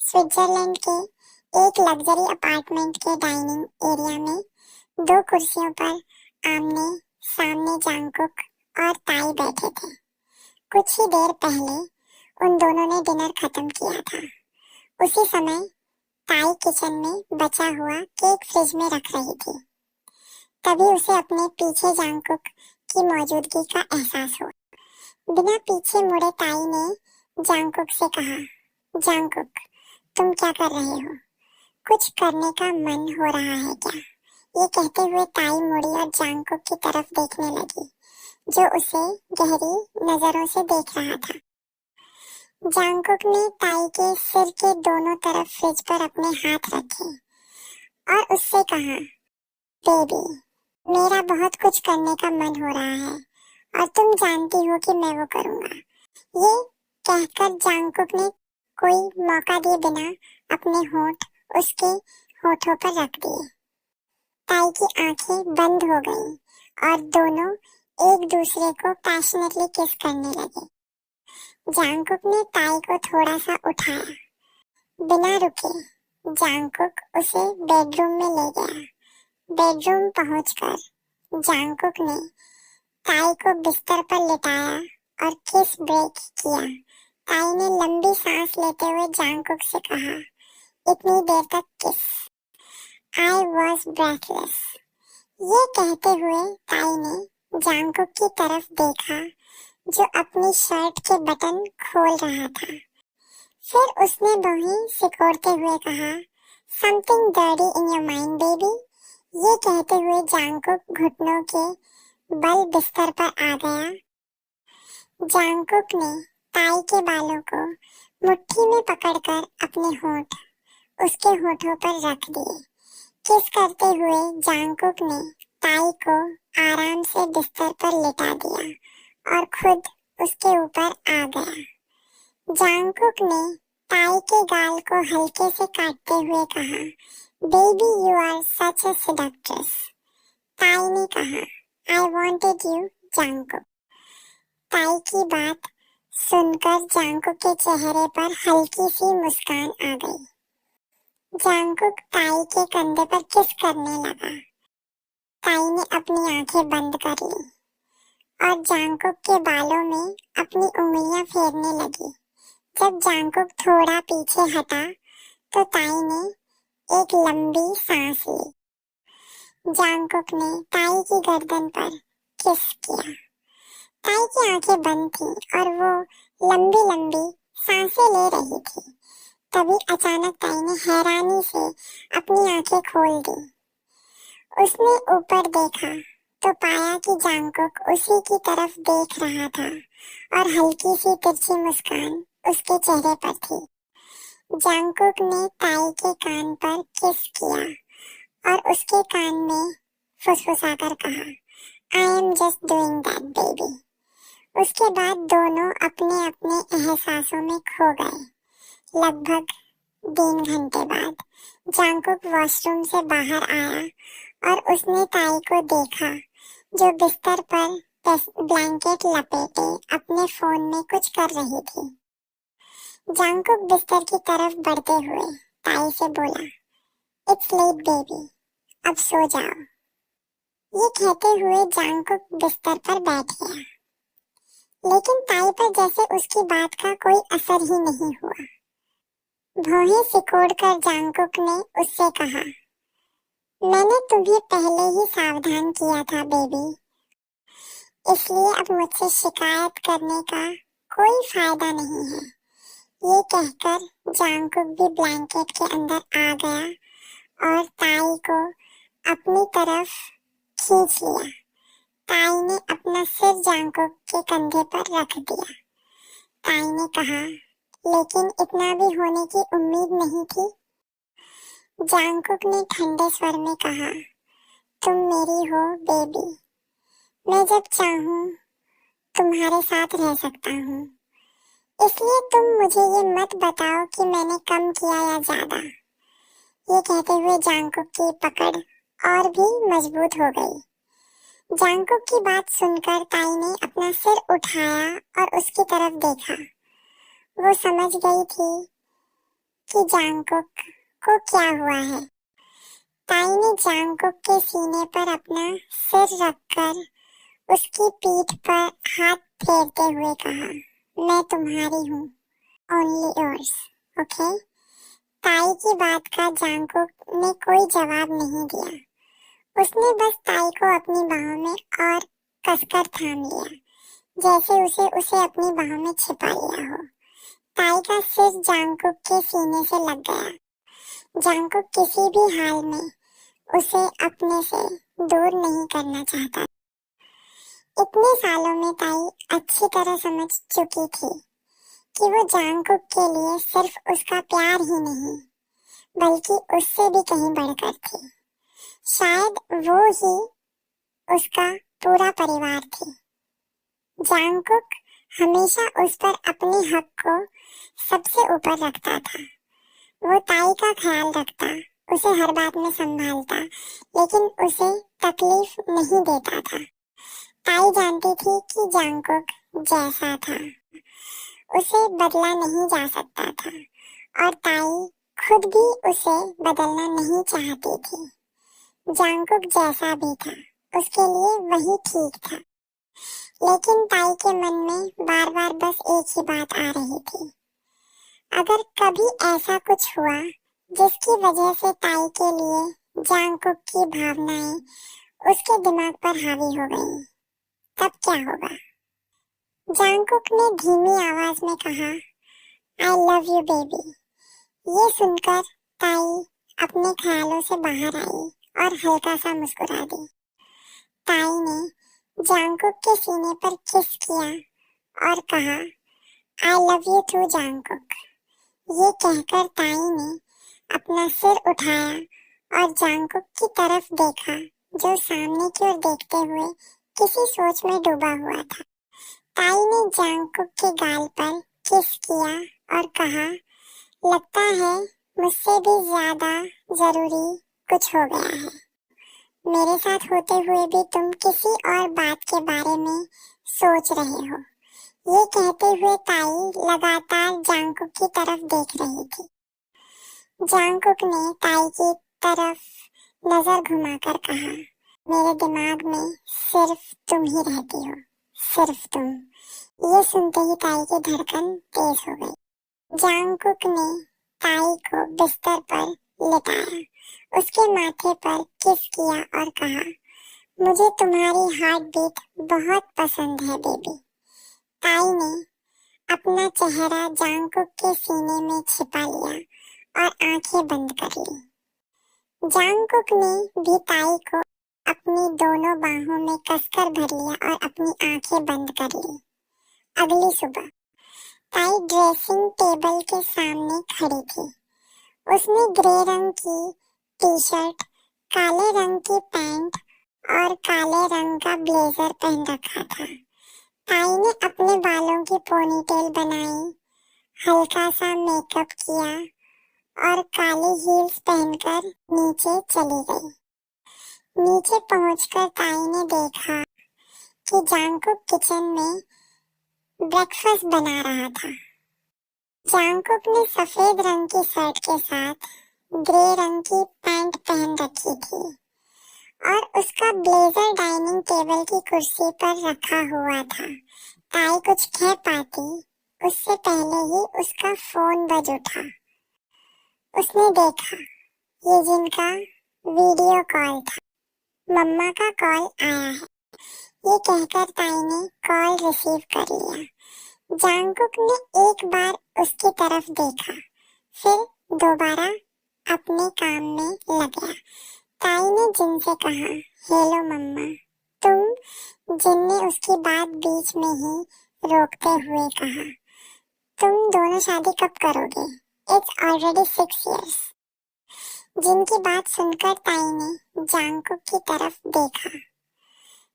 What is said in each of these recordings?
Switzerland के एक luxury apartment के डाइनिंग एरिया में दो कुर्सियों पर आमने सामने जांगकुक और ताई बैठे थे। कुछ ही देर पहले उन दोनों ने डिनर खत्म किया था। उसी समय ताई किचन में बचा हुआ केक फ्रिज में रख रही थी। तभी उसे अपने पीछे जांगकुक की मौजूदगी का एहसास हुआ। बिना पीछे मुड़े ताई ने जांगकुक से कहा, जांगकुक, तुम क्या कर रहे हो? कुछ करने का मन हो रहा है क्या? ये कहते हुए ताई मुड़ी और जांगकुक की तरफ देखने लगी, जो उसे गहरी नजरों से देख रहा था। जांगकुक ने ताई के सिर के दोनों तरफ फ्रिज पर अपने हाथ रखे और उससे कहा, बेबी, मेरा बहुत कुछ करने का मन हो रहा है और तुम जानती हो कि मैं वो करूंगा। ये कहकर जांगकुक ने कोई मौका दिए बिना अपने होंठ उसके होठों पर रख दिए। ताई की आंखें बंद हो गईं और दोनों एक दूसरे को पैशनेटली किस करने लगे। जांगकुक ने ताई को थोड़ा सा उठाया। बिना रुके जांगकुक उसे बेडरूम में ले गया। बेडरूम पहुंचकर जांगकुक ने ताई को बिस्तर पर लिटाया और किस ब्रेक किया। ताई ने लंबी सांस लेते हुए जांगकुक से कहा, इतनी देर तक किस? I was breathless. ये कहते हुए ताई ने जांगकुक की तरफ देखा, जो अपनी शर्ट के बटन खोल रहा था। फिर उसने बाहें सिकोड़ते हुए कहा, something dirty in your mind baby. ये कहते हुए जांगकुक घुटनों के बल बिस्तर पर आ गया। जांगकुक ने ताई के बालों को मुट्ठी में पकड़कर अपने होंठ उसके होठों पर रख दिए। किस करते हुए जांगकुक ने ताई को आराम से बिस्तर पर लिटा दिया और खुद उसके ऊपर आ गया। जांगकुक ने ताई के गाल को हल्के से काटते हुए कहा, baby, you are such a seductress. Tae ने कहा, आई वांटेड यू जांगकुक। ताई की बात सुनकर जांगकुक के चेहरे पर हल्की सी मुस्कान आ गई। जांगकुक ताई के कंधे पर किस करने लगा। ताई ने अपनी आंखें बंद कर ली और जांगकुक के बालों में अपनी उंगलियां फेरने लगी। जब जांगकुक थोड़ा पीछे हटा तो ताई ने एक लंबी सांस ली। जांगकुक ने ताई की गर्दन पर किस किया। ताई की आंखें बंद थीं और वो लंबी लंबी सांसें ले रही थी। तभी अचानक ताई ने हैरानी से अपनी आंखें खोल दी। उसने ऊपर देखा तो पाया कि जांगकुक उसी की तरफ देख रहा था और हल्की सी तिरछी मुस्कान उसके चेहरे पर थी। जांगकुक ने ताई के कान पर किस किया और उसके कान में फुसफुसाकर कहा, I am just doing that baby. उसके बाद दोनों अपने अपने एहसासों में खो गए। लगभग 3 घंटे बाद जांगकुक वॉशरूम से बाहर आया और उसने ताई को देखा, जो बिस्तर पर ब्लैंकेट लपेटे अपने फोन में कुछ कर रही थी। जांगकुक बिस्तर की तरफ बढ़ते हुए ताई से बोला, इट्स लेट बेबी, अब सो जाओ। ये कहते हुए जांगकुक बिस्तर पर बैठ गया, लेकिन ताई पर जैसे उसकी बात का कोई असर ही नहीं हुआ। भौहें सिकोड़कर जांगकुक ने उससे कहा, मैंने तुम्हें पहले ही सावधान किया था बेबी, इसलिए अब मुझसे शिकायत करने का कोई फायदा नहीं है। ये कहकर जांगकुक भी ब्लैंकेट के अंदर आ गया और ताई को अपनी तरफ खींच लिया। ताई ने अपना सिर जांगकुक के कंधे पर रख दिया। ताई ने कहा, लेकिन इतना भी होने की उम्मीद नहीं थी। जांगकुक ने ठंडे स्वर में कहा, तुम मेरी हो बेबी, मैं जब चाहूं तुम्हारे साथ रह सकता हूँ, इसलिए तुम मुझे ये मत बताओ कि मैंने कम किया या ज्यादा। ये कहते हुए जांगकुक की पकड़ और भी मजबूत हो गई। जांगकुक की बात सुनकर ताई ने अपना सिर उठाया और उसकी तरफ देखा। वो समझ गई थी कि जांगकुक को क्या हुआ है। ताई ने जांगकुक के सीने पर अपना सिर रखकर उसकी पीठ पर हाथ फेरते हुए कहा, मैं तुम्हारी हूँ, ओनली योर्स, ओके। ताई की बात का जांगकुक ने कोई जवाब नहीं दिया। उसने बस ताई को अपनी बाहों में और कसकर थाम लिया, जैसे उसे अपनी बाहों में छिपा लिया हो। ताई का सिर जांगकुक के सीने से लग गया। जांगकुक किसी भी हाल में उसे अपने से दूर नहीं करना चाहता। इतने सालों में ताई अच्छी तरह समझ चुकी थी कि वो जांगकुक के लिए सिर्फ उसका प्यार ही नहीं, बल्कि उससे भी कहीं बढ़कर थी। शायद वो ही उसका पूरा परिवार थी। जांगकुक हमेशा उस पर अपने हक को सबसे ऊपर रखता था। वो ताई का ख्याल रखता, उसे हर बात में संभालता, लेकिन उसे तकलीफ नहीं देता था। ताई जानती थी कि जांगकुक जैसा था उसे बदला नहीं जा सकता था, और ताई खुद भी उसे बदलना नहीं चाहती थी। जांगकुक जैसा भी था, उसके लिए वही ठीक था। लेकिन ताई के मन में बार बार बस एक ही बात आ रही थी। अगर कभी ऐसा कुछ हुआ जिसकी वजह से ताई के लिए जांगकुक की भावनाएं उसके दिमाग पर हावी हो गईं, तब क्या होगा? जांगकुक ने धीमी आवाज में कहा, आई लव यू बेबी। ये सुनकर ताई अपने ख्यालों से बाहर आई और हल्का सा मुस्कुरा दी। ताई ने जांगकुक के सीने पर किस किया और कहा, आई लव यू टू जांगकुक। ये कहकर ताई ने अपना सिर उठाया और जांगकुक की तरफ देखा, जो सामने की ओर देखते हुए किसी सोच में डूबा हुआ था। ताई ने जांगकुक के गाल पर किस किया और कहा, लगता है मुझसे भी ज्यादा जरूरी कुछ हो गया है। मेरे साथ होते हुए भी तुम किसी और बात के बारे में सोच रहे हो। ये कहते हुए ताई लगातार जांगकुक की तरफ देख रही थी। जांगकुक ने ताई की तरफ नजर घुमाकर कहा, मेरे दिमाग में सिर्फ तुम ही रहती हो, सिर्फ तुम। ये सुनते ही ताई की धड़कन तेज हो गई। जांगकुक ने ताई को बिस्तर पर लिटाया, उसके माथे पर किस किया और कहा, मुझे तुम्हारी हार्ट बीट बहुत पसंद है बेबी। ताई ने अपना चेहरा जांगकुक के सीने में छिपा लिया और आंखें बंद कर ली। जांगकुक ने भी ताई को अपनी दोनों बाहों में कसकर भर लिया और अपनी आंखें बंद कर ली। अगली सुबह ताई ड्रेसिंग टेबल के सामने खड़ी थी। उसने ग्रे रंग की टी-शर्ट, काले रंग की पैंट और काले रंग का ब्लेजर पहन रखा था। ताई ने अपने बालों की पोनीटेल बनाई, हल्का सा मेकअप किया और काली हील्स पहनकर नीचे चली गई। नीचे पहुंचकर ताई ने देखा कि जांगकुक किचन में ब्रेकफास्ट बना रहा था। जांगकुक ने सफेद रंग की शर्ट के साथ ग्रे रंग की पैंट पहन रखी थी और उसका ब्लेजर डाइनिंग टेबल की कुर्सी पर रखा हुआ था। ताई कुछ कह पाती उससे पहले ही उसका फोन बज उठा। उसने देखा, ये जिनका वीडियो कॉल था। मम्मा का कॉल आया है। ये कहकर ताई ने कॉल रिसीव कर लिया। जांगकुक ने एक बार उसकी तरफ देखा, फिर दोबारा अपने काम में लग गया। ताई ने जिन से कहा, हेलो मम्मा। जिन ने उसकी बात बीच में ही रोकते हुए कहा, तुम दोनों शादी कब करोगे? It's already 6 years। जिनकी बात सुनकर ताई ने जांगकुक की तरफ देखा,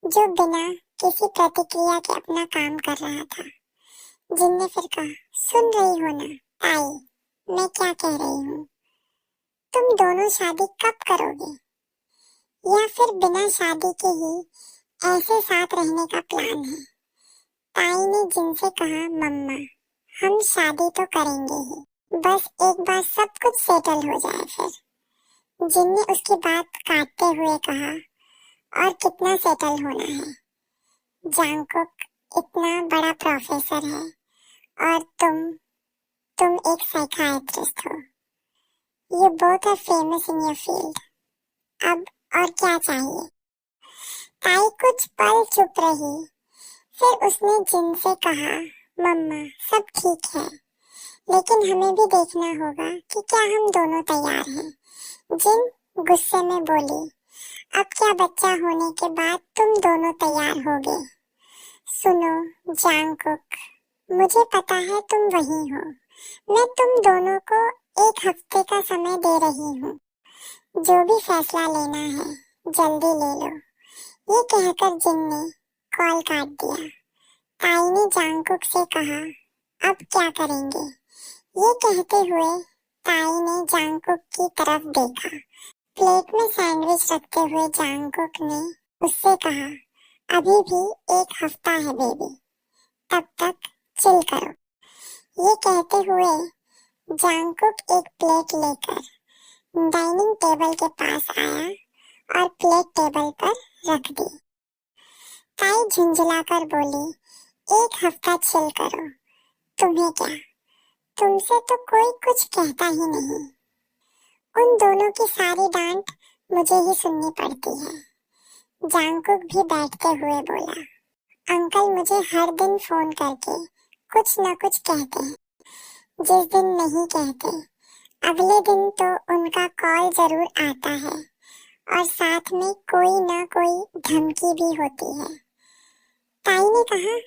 जो बिना किसी प्रतिक्रिया के अपना काम कर रहा था। जिन ने फिर कहा, सुन रही हो ना ताई, मैं क्या कह रही हूँ? तुम दोनों शादी कब करोगे? या फिर बिना शादी के ही ऐसे साथ रहने का प्लान है? ताई ने जिनसे कहा, मम्मा हम शादी तो करेंगे ही, बस एक बार सब कुछ सेटल हो जाए फिर। जिन ने उसकी बात काटते हुए कहा, और कितना सेटल होना है? जांगकुक इतना बड़ा प्रोफेसर है और तुम एक साइकियाट्रिस्ट हो। You both are famous in your field. अब और क्या चाहिए? ताई कुछ पल चुप रही, फिर उसने जिन से कहा, मम्मा सब ठीक है, लेकिन हमें भी देखना होगा कि क्या हम दोनों तैयार हैं। जिन गुस्से में बोली, अब क्या बच्चा होने के बाद तुम दोनों तैयार होगे? सुनो जांगकुक, मुझे पता है तुम वही हो। मैं तुम दोनों को एक हफ्ते का समय दे रही हूँ। जो भी फैसला लेना है जल्दी ले लो। ये कहकर जिन ने कॉल काट दिया। ताई ने जांगकुक से कहा, अब क्या करेंगे? ये कहते हुए ताई ने जांगकुक की तरफ देखा। प्लेट में सैंडविच रखते हुए जांगकुक ने उससे कहा, अभी भी एक हफ्ता है बेबी, तब तक चिल करो। ये कहते हुए जांगकुक एक प्लेट लेकर डाइनिंग टेबल के पास आया और प्लेट टेबल पर रख दी। ताई झुंझलाकर बोली, एक हफ्ता चिल करो, तुम्हें क्या? तुमसे तो कोई कुछ कहता ही नहीं। उन दोनों की सारी डांट मुझे ही सुननी पड़ती है। जांगकुक भी बैठते हुए बोला, अंकल मुझे हर दिन फोन करके कुछ न कुछ कहते हैं। जिस दिन नहीं कहते, अगले दिन तो उनका कॉल जरूर आता है और साथ में कोई न कोई धमकी भी होती है। ताई ने कहा,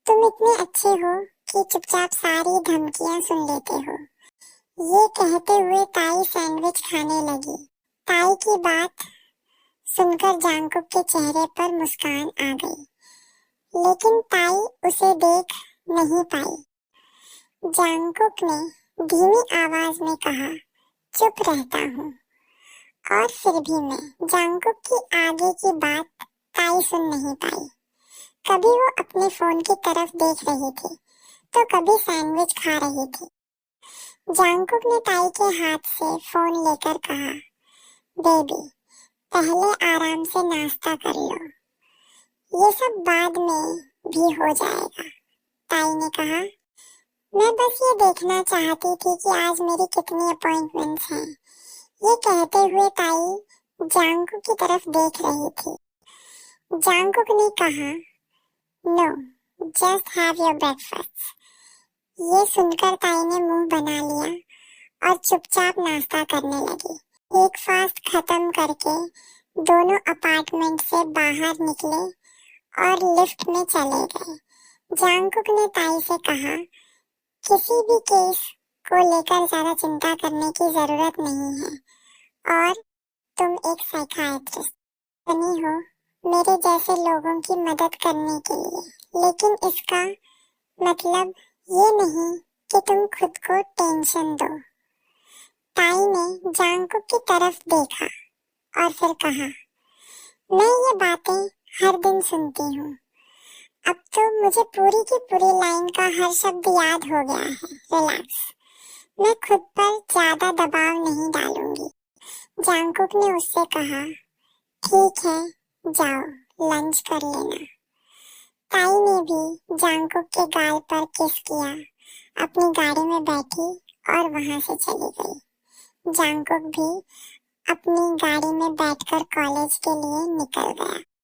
तुम इतने अच्छे हो कि चुपचाप सारी धमकियां सुन लेते हो। ये कहते हुए ताई सैंडविच खाने लगी। ताई की बात सुनकर जांगकुक के चेहरे पर मुस्कान आ गई, लेकिन ताई उसे देख नहीं पाई। जांगकुक ने धीमी आवाज में कहा, चुप रहता हूँ। और फिर भी मैं जांगकुक की आगे की बात ताई सुन नहीं पाई। कभी वो अपने फोन की तरफ देख रही थी तो कभी सैंडविच खा रही थी। जांगकुक ने ताई के हाथ से फोन लेकर कहा, बेबी पहले आराम से नाश्ता कर लो, ये सब बाद में भी हो जाएगा। ताई ने कहा, मैं बस ये देखना चाहती थी कि आज मेरी कितनी अपॉइंटमेंट्स हैं। ये कहते हुए ताई जांगकुक की तरफ देख रही थी। जांगकुक ने कहा, no, just have your breakfast. ये सुनकर ताई ने मुंह बना लिया और चुपचाप नाश्ता करने लगी। ब्रेकफास्ट खत्म करके दोनों अपार्टमेंट से बाहर निकले और लिफ्ट में चले गए। जांगकुक ने ताई से कहा, किसी भी केस को लेकर ज्यादा चिंता करने की जरूरत नहीं है और तुम एक साइकियाट्रिस्ट बनी हो मेरे जैसे लोगों की मदद करने के लिए, लेकिन इसका मतलब ये नहीं कि तुम खुद को टेंशन दो। ताई ने जांगकुक की तरफ देखा और फिर कहा, मैं ये बातें हर दिन सुनती हूँ। अब तो मुझे पूरी की पूरी लाइन का हर शब्द याद हो गया है। रिलैक्स, मैं खुद पर ज्यादा दबाव नहीं डालूंगी। जांगकुक ने उससे कहा, ठीक है, जाओ लंच कर लेना। ताई ने भी जांगकुक के गाल पर किस किया, अपनी गाड़ी में बैठी और वहां से चली गई। जांगकुक भी अपनी गाड़ी में बैठकर कॉलेज के लिए निकल गया।